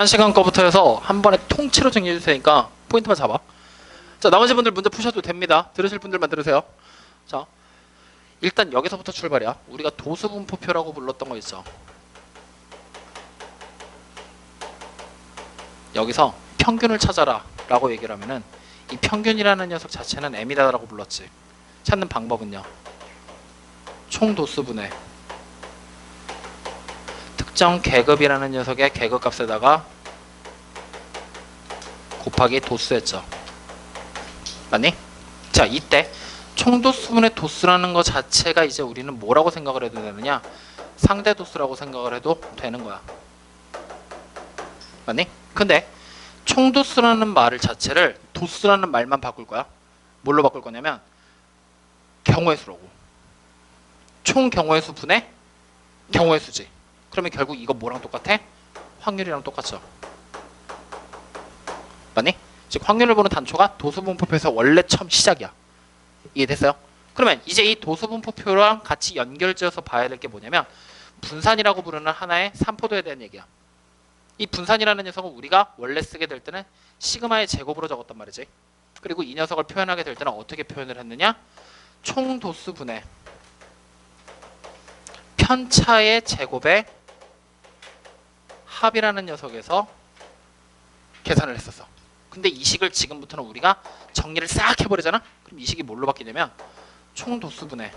한 시간 거부터 해서 한 번에 통째로 정리해 줄 테니까 포인트만 잡아. 자, 나머지 분들 문제 푸셔도 됩니다. 들으실 분들만 들으세요. 자, 일단 여기서부터 출발이야. 우리가 도수분포표라고 불렀던 거 있죠. 여기서 평균을 찾아라 라고 얘기를 하면은 이 평균이라는 녀석 자체는 m이다라고 불렀지. 찾는 방법은요, 총 도수분의 특정 계급이라는 녀석의 계급값에다가 곱하기 도수했죠. 맞니? 자, 이때 총도수분의 도수라는 것 자체가 이제 우리는 뭐라고 생각을 해도 되느냐, 상대 도수라고 생각을 해도 되는 거야. 맞니? 근데 총도수라는 말을 자체를 도수라는 말만 바꿀 거야. 뭘로 바꿀 거냐면 경우의 수라고. 총 경우의 수 분의 경우의 수지. 그러면 결국 이거 뭐랑 똑같아? 확률이랑 똑같죠. 맞니? 즉 확률을 보는 단초가 도수분포표에서 원래 처음 시작이야. 이해됐어요? 그러면 이제 이 도수분포표랑 같이 연결지어서 봐야 될 게 뭐냐면 분산이라고 부르는 하나의 산포도에 대한 얘기야. 이 분산이라는 녀석은 우리가 원래 쓰게 될 때는 시그마의 제곱으로 적었단 말이지. 그리고 이 녀석을 표현하게 될 때는 어떻게 표현을 했느냐, 총 도수분의 편차의 제곱의 합이라는 녀석에서 계산을 했었어. 근데 이 식을 지금부터는 우리가 정리를 싹 해버리잖아. 그럼 이 식이 뭘로 바뀌냐면 총 도수분의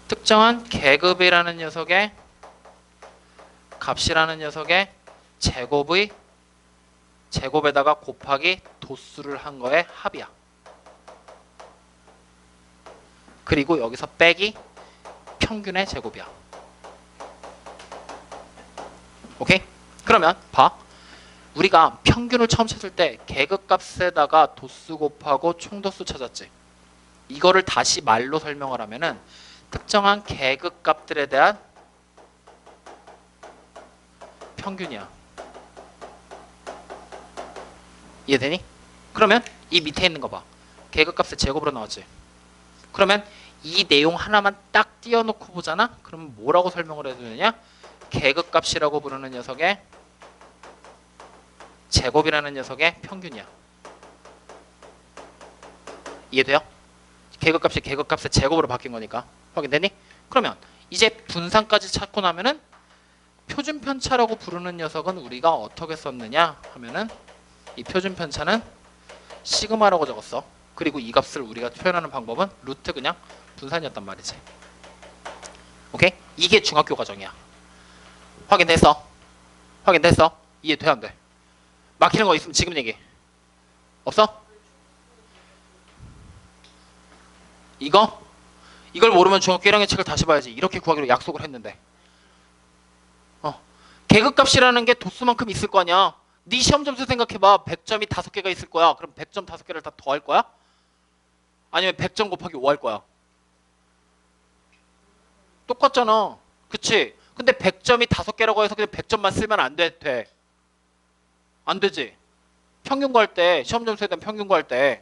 특정한 계급이라는 녀석의 값이라는 녀석의 제곱에다가 곱하기 도수를 한 거의 합이야. 그리고 여기서 빼기 평균의 제곱이야. 오케이? 그러면 봐. 우리가 평균을 처음 찾을 때 계급값에다가 도수 곱하고 총도수 찾았지. 이거를 다시 말로 설명을 하면은 특정한 계급값들에 대한 평균이야. 이해되니? 그러면 이 밑에 있는 거 봐. 계급값의 제곱으로 나왔지. 그러면 이 내용 하나만 딱 띄워놓고 보잖아. 그러면 뭐라고 설명을 해야 되느냐? 계급값이라고 부르는 녀석의 제곱이라는 녀석의 평균이야. 이해돼요? 계급값이 계급값의 제곱으로 바뀐 거니까. 확인되니? 그러면 이제 분산까지 찾고 나면은 표준편차라고 부르는 녀석은 우리가 어떻게 썼느냐 하면은 이 표준편차는 시그마라고 적었어. 그리고 이 값을 우리가 표현하는 방법은 루트 그냥 분산이었단 말이지. 오케이? 이게 중학교 과정이야. 확인됐어? 이해돼 안 돼? 막히는 거 있으면 지금 얘기. 없어? 이걸 모르면 중학교 1학년 책을 다시 봐야지. 이렇게 구하기로 약속을 했는데. 계급값이라는 게 도수만큼 있을 거 아니야. 네 시험 점수 생각해봐. 100점이 5개가 있을 거야. 그럼 100점 5개를 다 더할 거야? 아니면 100점 곱하기 5 할 거야? 똑같잖아. 그치? 근데 100점이 5개라고 해서 그냥 100점만 쓰면 안 돼. 안 되지? 평균 구할 때, 시험 점수에 대한 평균 구할 때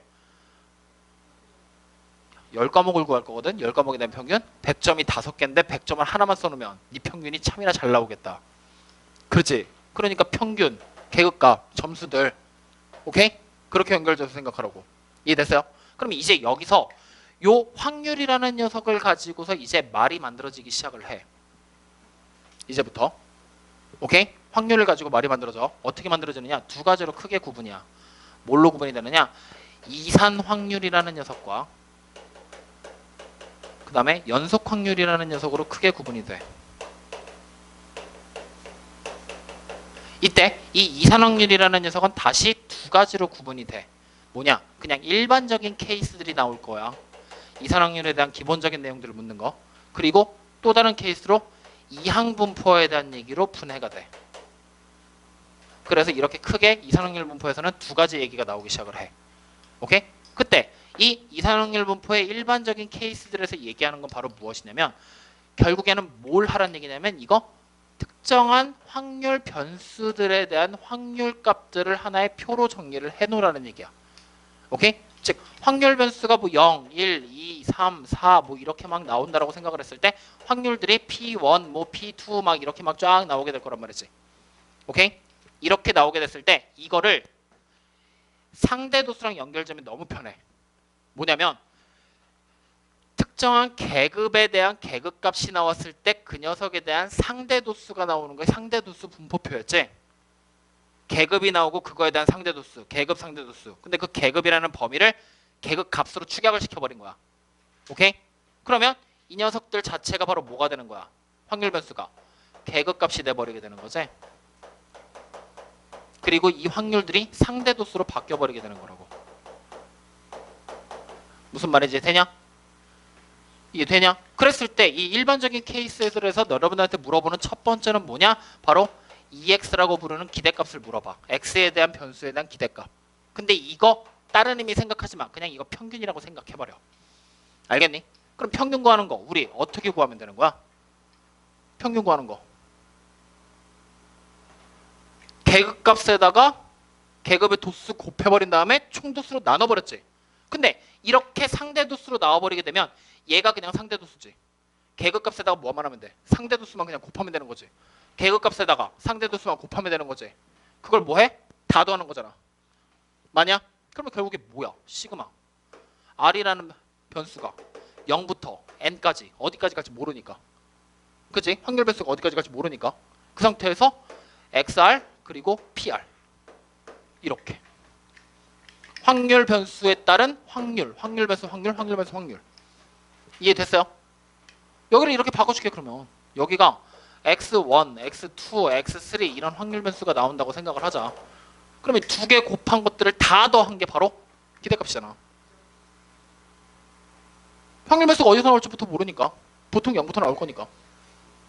10과목을 구할 거거든? 10과목에 대한 평균? 100점이 5개인데 100점을 하나만 써놓으면 네 평균이 참이나 잘 나오겠다. 그렇지? 그러니까 평균, 계급값, 점수들. 오케이? 그렇게 연결돼서 생각하라고. 이해됐어요? 그럼 이제 여기서 요 확률이라는 녀석을 가지고서 이제 말이 만들어지기 시작을 해. 이제부터. 오케이? 확률을 가지고 말이 만들어져. 어떻게 만들어지느냐? 두 가지로 크게 구분이야. 뭘로 구분이 되느냐? 이산 확률이라는 녀석과 그 다음에 연속 확률이라는 녀석으로 크게 구분이 돼. 이때 이 이산 확률이라는 녀석은 다시 두 가지로 구분이 돼. 뭐냐? 그냥 일반적인 케이스들이 나올 거야. 이산 확률에 대한 기본적인 내용들을 묻는 거. 그리고 또 다른 케이스로 이항 분포에 대한 얘기로 분해가 돼. 그래서 이렇게 크게 이산 확률 분포에서는 두 가지 얘기가 나오기 시작을 해. 오케이? 그때 이 이산 확률 분포의 일반적인 케이스들에서 얘기하는 건 바로 무엇이냐면 결국에는 뭘 하라는 얘기냐면 이거 특정한 확률 변수들에 대한 확률 값들을 하나의 표로 정리를 해놓으라는 얘기야. 오케이? 즉 확률 변수가 뭐 0, 1, 2, 3, 4 뭐 이렇게 막 나온다라고 생각을 했을 때 확률들이 P1, 뭐 P2 막 이렇게 막 쫙 나오게 될 거란 말이지. 오케이? 이렇게 나오게 됐을 때 이거를 상대도수랑 연결되면 너무 편해. 뭐냐면 특정한 계급에 대한 계급값이 나왔을 때 그 녀석에 대한 상대도수가 나오는 게 상대도수 분포표였지. 계급이 나오고 그거에 대한 상대도수, 계급 상대도수. 근데 그 계급이라는 범위를 계급값으로 축약을 시켜버린 거야. 오케이? 그러면 이 녀석들 자체가 바로 뭐가 되는 거야? 확률 변수가 계급값이 돼버리게 되는 거지. 그리고 이 확률들이 상대도수로 바뀌어버리게 되는 거라고. 무슨 말인지 되냐? 이게 되냐? 그랬을 때 이 일반적인 케이스에서 여러분한테 물어보는 첫 번째는 뭐냐? 바로 EX라고 부르는 기대값을 물어봐. X에 대한 변수에 대한 기대값. 근데 이거 다른 의미 생각하지 마. 그냥 이거 평균이라고 생각해버려. 알겠니? 그럼 평균 구하는 거 우리 어떻게 구하면 되는 거야? 평균 구하는 거. 계급값에다가 계급의 도수 곱해버린 다음에 총도수로 나눠버렸지. 근데 이렇게 상대도수로 나와버리게 되면 얘가 그냥 상대도수지. 계급값에다가 뭐만 하면 돼? 상대도수만 그냥 곱하면 되는 거지. 계급값에다가 상대도수만 곱하면 되는 거지. 그걸 뭐해? 다 더하는 거잖아. 맞냐? 그러면 결국에 뭐야? 시그마 R이라는 변수가 0부터 N까지 어디까지 갈지 모르니까. 그치? 확률 변수가 어디까지 갈지 모르니까 그 상태에서 XR 그리고 PR 이렇게 확률 변수에 따른 확률 변수 확률 변수 확률 이해됐어요? 여기를 이렇게 바꿔줄게. 그러면 여기가 X1, X2, X3 이런 확률 변수가 나온다고 생각을 하자. 그러면 두 개 곱한 것들을 다 더한 게 바로 기대값이잖아. 확률 변수가 어디서 나올지부터 모르니까 보통 0부터 나올 거니까.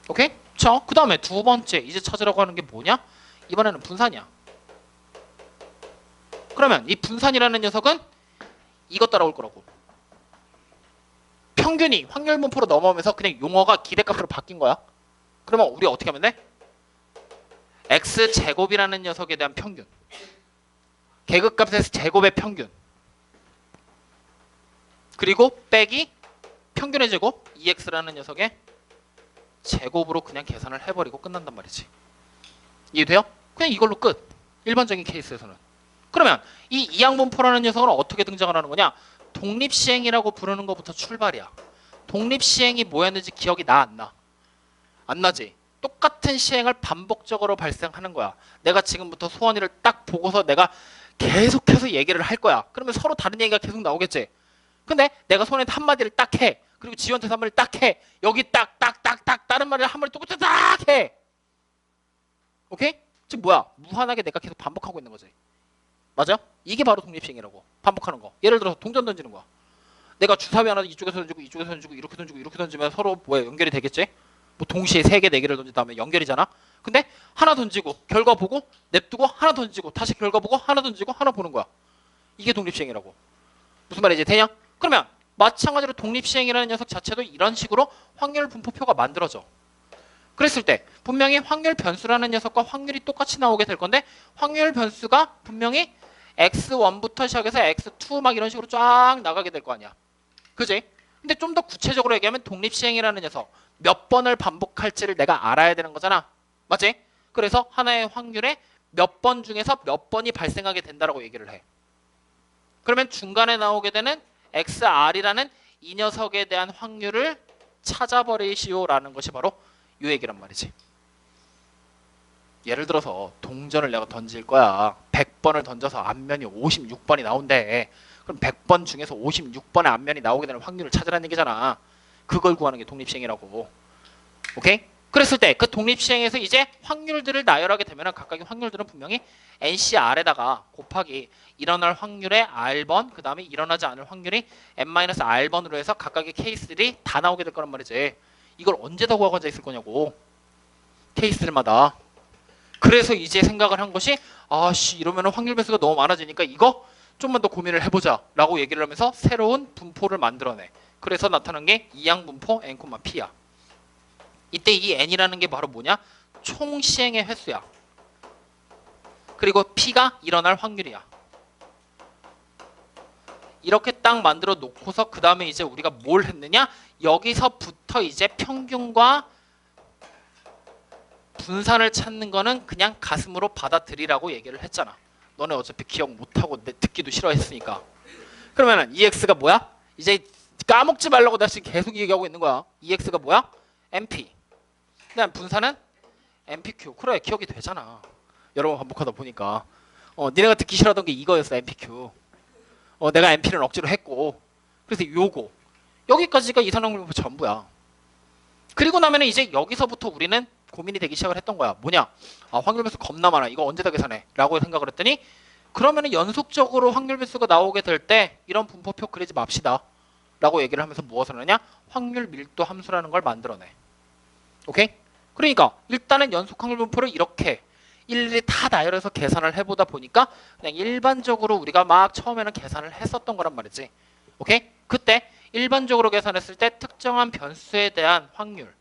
오케이? 자, 그 다음에 두 번째 이제 찾으라고 하는 게 뭐냐? 이번에는 분산이야. 그러면 이 분산이라는 녀석은 이것 따라올 거라고. 평균이 확률 분포로 넘어오면서 그냥 용어가 기대값으로 바뀐 거야. 그러면 우리 어떻게 하면 돼? X제곱이라는 녀석에 대한 평균. 계급값에서 제곱의 평균. 그리고 빼기 평균의 제곱 EX라는 녀석의 제곱으로 그냥 계산을 해버리고 끝난단 말이지. 이해돼요? 그냥 이걸로 끝. 일반적인 케이스에서는. 그러면 이 이항분포라는 녀석은 어떻게 등장을 하는 거냐? 독립시행이라고 부르는 것부터 출발이야. 독립시행이 뭐였는지 기억이 나 안 나? 안 나지? 똑같은 시행을 반복적으로 발생하는 거야. 내가 지금부터 소원이를 딱 보고서 내가 계속해서 얘기를 할 거야. 그러면 서로 다른 얘기가 계속 나오겠지? 근데 내가 소원이한테 한마디를 딱 해. 그리고 지원한테 한마디를 딱 해. 여기 딱 다른 말을 한 마디 똑같이 딱 해. 오케이? 즉 뭐야? 무한하게 내가 계속 반복하고 있는 거지. 맞아? 이게 바로 독립시행이라고. 반복하는 거. 예를 들어서 동전 던지는 거야. 내가 주사위 하나 이쪽에서 던지고 이쪽에서 던지고 이렇게 던지고 이렇게 던지면 서로 뭐야 연결이 되겠지? 뭐 동시에 3개, 4개를 던진 다음에 연결이잖아. 근데 하나 던지고 결과 보고 냅두고 하나 던지고 다시 결과 보고 하나 던지고 하나 보는 거야. 이게 독립시행이라고. 무슨 말인지 되냐? 그러면 마찬가지로 독립시행이라는 녀석 자체도 이런 식으로 확률 분포표가 만들어져. 그랬을 때 분명히 확률 변수라는 녀석과 확률이 똑같이 나오게 될 건데 확률 변수가 분명히 X1부터 시작해서 X2 막 이런 식으로 쫙 나가게 될 거 아니야. 그지? 근데 좀 더 구체적으로 얘기하면 독립시행이라는 녀석 몇 번을 반복할지를 내가 알아야 되는 거잖아. 맞지? 그래서 하나의 확률에 몇 번 중에서 몇 번이 발생하게 된다라고 얘기를 해. 그러면 중간에 나오게 되는 XR이라는 이 녀석에 대한 확률을 찾아버리시오라는 것이 바로 이 얘기란 말이지. 예를 들어서 동전을 내가 던질 거야. 100번을 던져서 앞면이 56번이 나온대. 그럼 100번 중에서 56번의 앞면이 나오게 되는 확률을 찾으라는 얘기잖아. 그걸 구하는 게 독립시행이라고. 오케이? 그랬을 때 그 독립시행에서 이제 확률들을 나열하게 되면 각각의 확률들은 분명히 NCR에다가 곱하기 일어날 확률의 R번 그 다음에 일어나지 않을 확률이 N-R번으로 해서 각각의 케이스들이 다 나오게 될 거란 말이지. 이걸 언제 다 구하고 앉아 있을 거냐고. 케이스들마다. 그래서 이제 생각을 한 것이 아씨 이러면 확률 변수가 너무 많아지니까 이거 좀만 더 고민을 해보자 라고 얘기를 하면서 새로운 분포를 만들어내. 그래서 나타난 게 이항분포 N,P야. 이때 이 N이라는 게 바로 뭐냐? 총 시행의 횟수야. 그리고 P가 일어날 확률이야. 이렇게 딱 만들어 놓고서 그 다음에 이제 우리가 뭘 했느냐? 여기서부터 이제 평균과 분산을 찾는 거는 그냥 가슴으로 받아들이라고 얘기를 했잖아. 너네 어차피 기억 못하고 듣기도 싫어했으니까. 그러면은 EX가 뭐야? 이제 까먹지 말라고 나 지금 계속 얘기하고 있는 거야. EX가 뭐야? MP. 그다음 분산은 MPQ. 그래, 기억이 되잖아. 여러 번 반복하다 보니까. 니네가 듣기 싫어하던 게 이거였어, MPQ. 내가 MP는 억지로 했고. 그래서 요거. 여기까지가 이산화황률분포 전부야. 그리고 나면은 이제 여기서부터 우리는 고민이 되기 시작을 했던 거야. 뭐냐? 확률 변수 겁나 많아. 이거 언제 다 계산해? 라고 생각을 했더니 그러면은 연속적으로 확률 변수가 나오게 될 때 이런 분포표 그리지 맙시다. 라고 얘기를 하면서 무엇을 하느냐? 확률 밀도 함수라는 걸 만들어내. 오케이? 그러니까 일단은 연속 확률 분포를 이렇게 일일이 다 나열해서 계산을 해보다 보니까 그냥 일반적으로 우리가 막 처음에는 계산을 했었던 거란 말이지. 오케이? 그때 일반적으로 계산했을 때 특정한 변수에 대한 확률,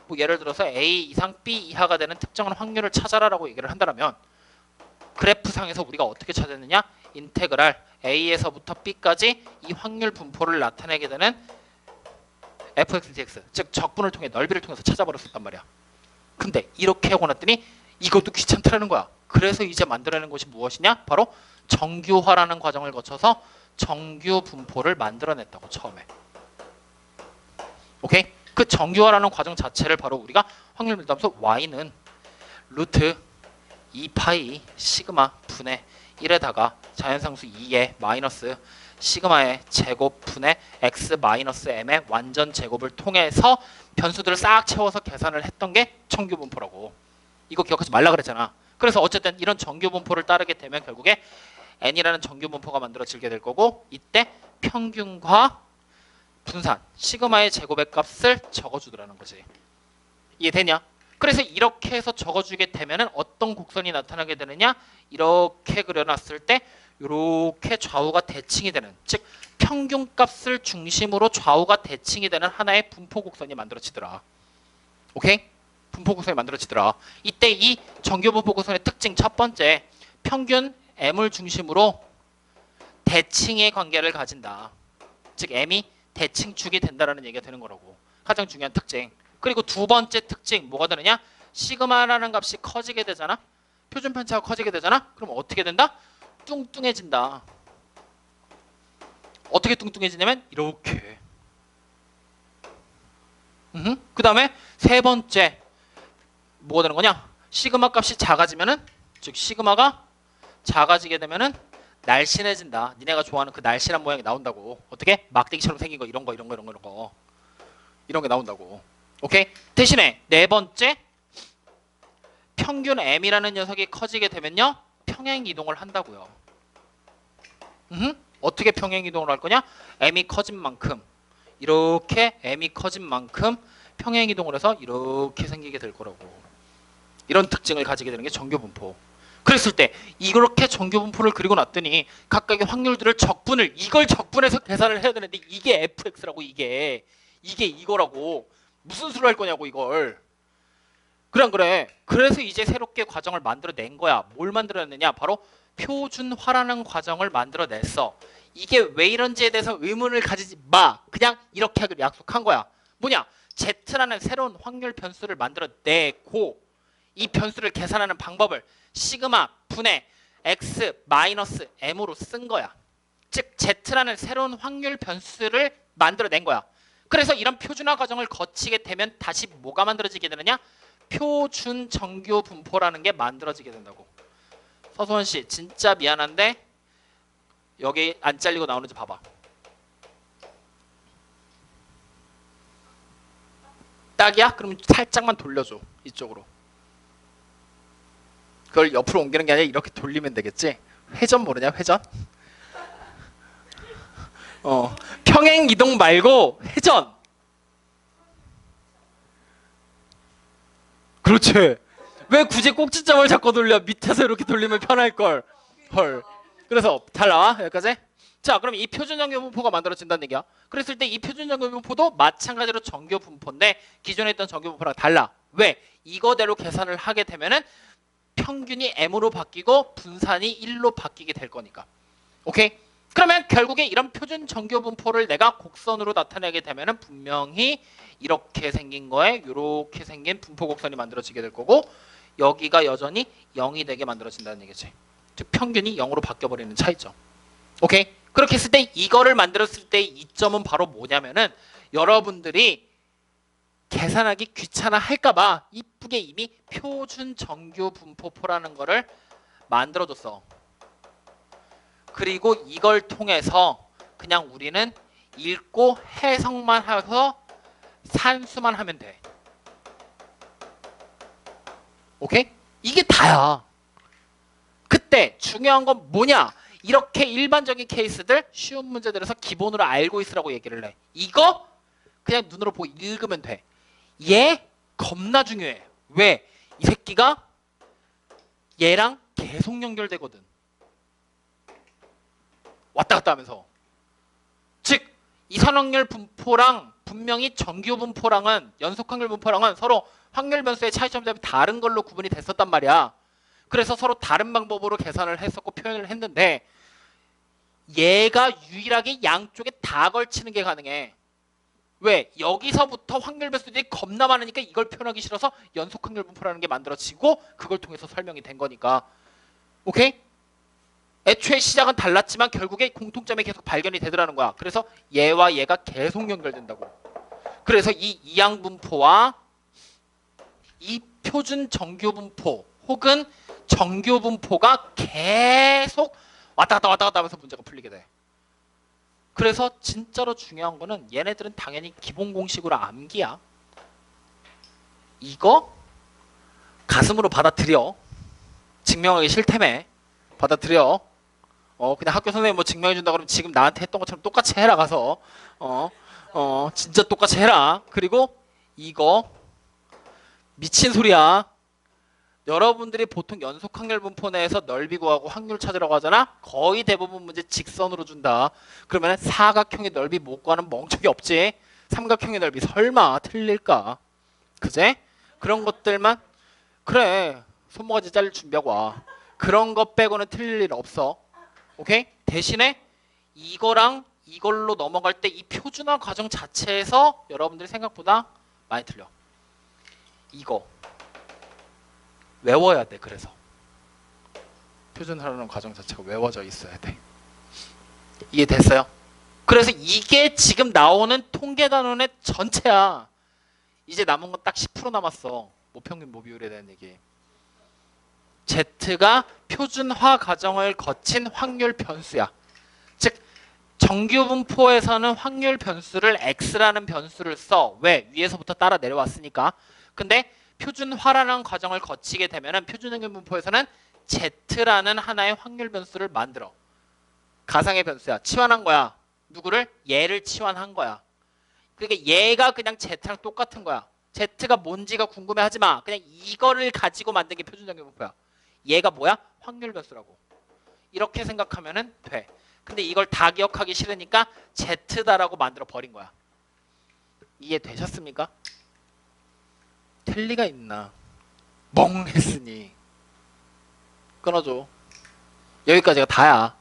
뭐 예를 들어서 A 이상 B 이하가 되는 특정한 확률을 찾아라라고 얘기를 한다면 그래프상에서 우리가 어떻게 찾았느냐? 인테그랄 A에서부터 B까지 이 확률 분포를 나타내게 되는 fx, dx, 즉 적분을 통해 넓이를 통해서 찾아버렸었단 말이야. 근데 이렇게 하고 났더니 이것도 귀찮다라는 거야. 그래서 이제 만들어내는 것이 무엇이냐? 바로 정규화라는 과정을 거쳐서 정규 분포를 만들어냈다고 처음에. 오케이? 그 정규화라는 과정 자체를 바로 우리가 확률 밀도함수 y는 루트 2파이 시그마 분의 1에다가 자연상수 2의 마이너스 시그마의 제곱 분의 x 마이너스 m의 완전 제곱을 통해서 변수들을 싹 채워서 계산을 했던 게 정규 분포라고. 이거 기억하지 말라 그랬잖아. 그래서 어쨌든 이런 정규 분포를 따르게 되면 결국에 n이라는 정규 분포가 만들어지게 될 거고 이때 평균과 분산 시그마의 제곱의 값을 적어주더라는 거지. 이해되냐? 그래서 이렇게 해서 적어주게 되면은 어떤 곡선이 나타나게 되느냐? 이렇게 그려놨을 때 이렇게 좌우가 대칭이 되는, 즉 평균값을 중심으로 좌우가 대칭이 되는 하나의 분포 곡선이 만들어지더라. 오케이? 분포 곡선이 만들어지더라. 이때 이 정규 분포 곡선의 특징 첫 번째, 평균 m을 중심으로 대칭의 관계를 가진다. 즉 m이 대칭축이 된다라는 얘기가 되는 거라고. 가장 중요한 특징. 그리고 두 번째 특징 뭐가 되느냐? 시그마라는 값이 커지게 되잖아. 표준 편차가 커지게 되잖아. 그럼 어떻게 된다? 뚱뚱해진다. 어떻게 뚱뚱해지냐면 이렇게. 그 다음에 세 번째 뭐가 되는 거냐? 시그마 값이 작아지면은, 즉 시그마가 작아지게 되면은 날씬해진다. 니네가 좋아하는 그 날씬한 모양이 나온다고. 어떻게? 막대기처럼 생긴 거 이런 거 이런 게 나온다고. 오케이? 대신에 네 번째, 평균 m이라는 녀석이 커지게 되면요 평행 이동을 한다고요. 어떻게 평행 이동을 할 거냐? m이 커진 만큼 이렇게 m이 커진 만큼 평행 이동을 해서 이렇게 생기게 될 거라고. 이런 특징을 가지게 되는 게 정규 분포. 그랬을 때 이렇게 정규 분포를 그리고 놨더니 각각의 확률들을 이걸 적분해서 계산을 해야 되는데 이게 fx라고. 이게 이거라고. 무슨 수를 할 거냐고 이걸. 그래 안 그래? 그래서 이제 새롭게 과정을 만들어낸 거야. 뭘 만들어냈느냐? 바로 표준화라는 과정을 만들어냈어. 이게 왜 이런지에 대해서 의문을 가지지 마. 그냥 이렇게 하기로 약속한 거야. 뭐냐? Z라는 새로운 확률 변수를 만들어내고 이 변수를 계산하는 방법을 시그마 분의 x 마이너스 m으로 쓴 거야. 즉 Z라는 새로운 확률 변수를 만들어낸 거야. 그래서 이런 표준화 과정을 거치게 되면 다시 뭐가 만들어지게 되느냐? 표준 정규 분포라는 게 만들어지게 된다고. 서소원 씨 진짜 미안한데 여기 안 잘리고 나오는지 봐봐. 딱이야? 그럼 살짝만 돌려줘. 이쪽으로. 그걸 옆으로 옮기는 게 아니라 이렇게 돌리면 되겠지? 회전 모르냐? 회전? 평행 이동 말고 회전. 그렇지. 왜 굳이 꼭지점을 잡고 돌려? 밑에서 이렇게 돌리면 편할걸. 헐. 그래서 잘 나와? 여기까지? 자, 그럼 이 표준 정규 분포가 만들어진다는 얘기야. 그랬을 때 이 표준 정규 분포도 마찬가지로 정규 분포인데 기존에 있던 정규 분포랑 달라. 왜? 이거대로 계산을 하게 되면은 평균이 m으로 바뀌고 분산이 1로 바뀌게 될 거니까. 오케이? 그러면 결국에 이런 표준 정규 분포를 내가 곡선으로 나타내게 되면은 분명히 이렇게 생긴 거에 이렇게 생긴 분포 곡선이 만들어지게 될 거고 여기가 여전히 0이 되게 만들어진다는 얘기지. 즉 평균이 0으로 바뀌어버리는 차이죠. 오케이? 그렇게 했을 때 이거를 만들었을 때 이점은 바로 뭐냐면은 여러분들이 계산하기 귀찮아 할까봐 이쁘게 이미 표준 정규 분포표라는 거를 만들어줬어. 그리고 이걸 통해서 그냥 우리는 읽고 해석만 해서 산수만 하면 돼. 오케이? 이게 다야. 그때 중요한 건 뭐냐? 이렇게 일반적인 케이스들 쉬운 문제들에서 기본으로 알고 있으라고 얘기를 해. 이거 그냥 눈으로 보고 읽으면 돼. 얘 겁나 중요해. 왜? 이 새끼가 얘랑 계속 연결되거든. 왔다 갔다 하면서. 즉 이산확률 분포랑 분명히 정규 분포랑은 연속 확률 분포랑은 서로 확률 변수의 차이점 때문에 다른 걸로 구분이 됐었단 말이야. 그래서 서로 다른 방법으로 계산을 했었고 표현을 했는데 얘가 유일하게 양쪽에 다 걸치는 게 가능해. 왜? 여기서부터 확률 변수들이 겁나 많으니까 이걸 표현하기 싫어서 연속 확률 분포라는 게 만들어지고 그걸 통해서 설명이 된 거니까. 오케이? 애초에 시작은 달랐지만 결국에 공통점이 계속 발견이 되더라는 거야. 그래서 얘와 얘가 계속 연결된다고. 그래서 이 이항분포와 이 표준 정규분포 혹은 정규분포가 계속 왔다 갔다 하면서 문제가 풀리게 돼. 그래서 진짜로 중요한 거는 얘네들은 당연히 기본 공식으로 암기야. 이거 가슴으로 받아들여. 증명하기 싫다며. 받아들여. 그냥 학교 선생님 뭐 증명해준다 그러면 지금 나한테 했던 것처럼 똑같이 해라 가서. 진짜 똑같이 해라. 그리고 이거 미친 소리야. 여러분들이 보통 연속 확률 분포 내에서 넓이 구하고 확률 찾으라고 하잖아. 거의 대부분 문제 직선으로 준다. 그러면 사각형의 넓이 못 구하는 멍청이 없지. 삼각형의 넓이 설마 틀릴까? 그제? 그런 것들만 그래. 손모가지 잘릴 준비하고 와. 그런 것 빼고는 틀릴 일 없어. 오케이? 대신에 이거랑 이걸로 넘어갈 때 이 표준화 과정 자체에서 여러분들이 생각보다 많이 틀려. 이거 외워야 돼. 그래서 표준화라는 과정 자체가 외워져 있어야 돼. 이해 됐어요? 그래서 이게 지금 나오는 통계 단원의 전체야. 이제 남은 건 딱 10% 남았어. 모평균 모비율에 대한 얘기. Z가 표준화 과정을 거친 확률 변수야. 즉 정규 분포에서는 확률 변수를 X라는 변수를 써. 왜? 위에서부터 따라 내려왔으니까. 근데 표준화라는 과정을 거치게 되면은 표준정규 분포에서는 Z라는 하나의 확률 변수를 만들어. 가상의 변수야. 치환한 거야. 누구를? 얘를 치환한 거야. 그러니까 얘가 그냥 Z랑 똑같은 거야. Z가 뭔지가 궁금해하지 마. 그냥 이거를 가지고 만든 게 표준정규 분포야. 얘가 뭐야? 확률 변수라고. 이렇게 생각하면은 돼. 근데 이걸 다 기억하기 싫으니까 Z다라고 만들어 버린 거야. 이해되셨습니까? 틀리가 있나? 멍했으니 끊어줘. 여기까지가 다야.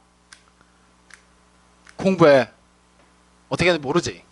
공부해. 어떻게 하는지 모르지?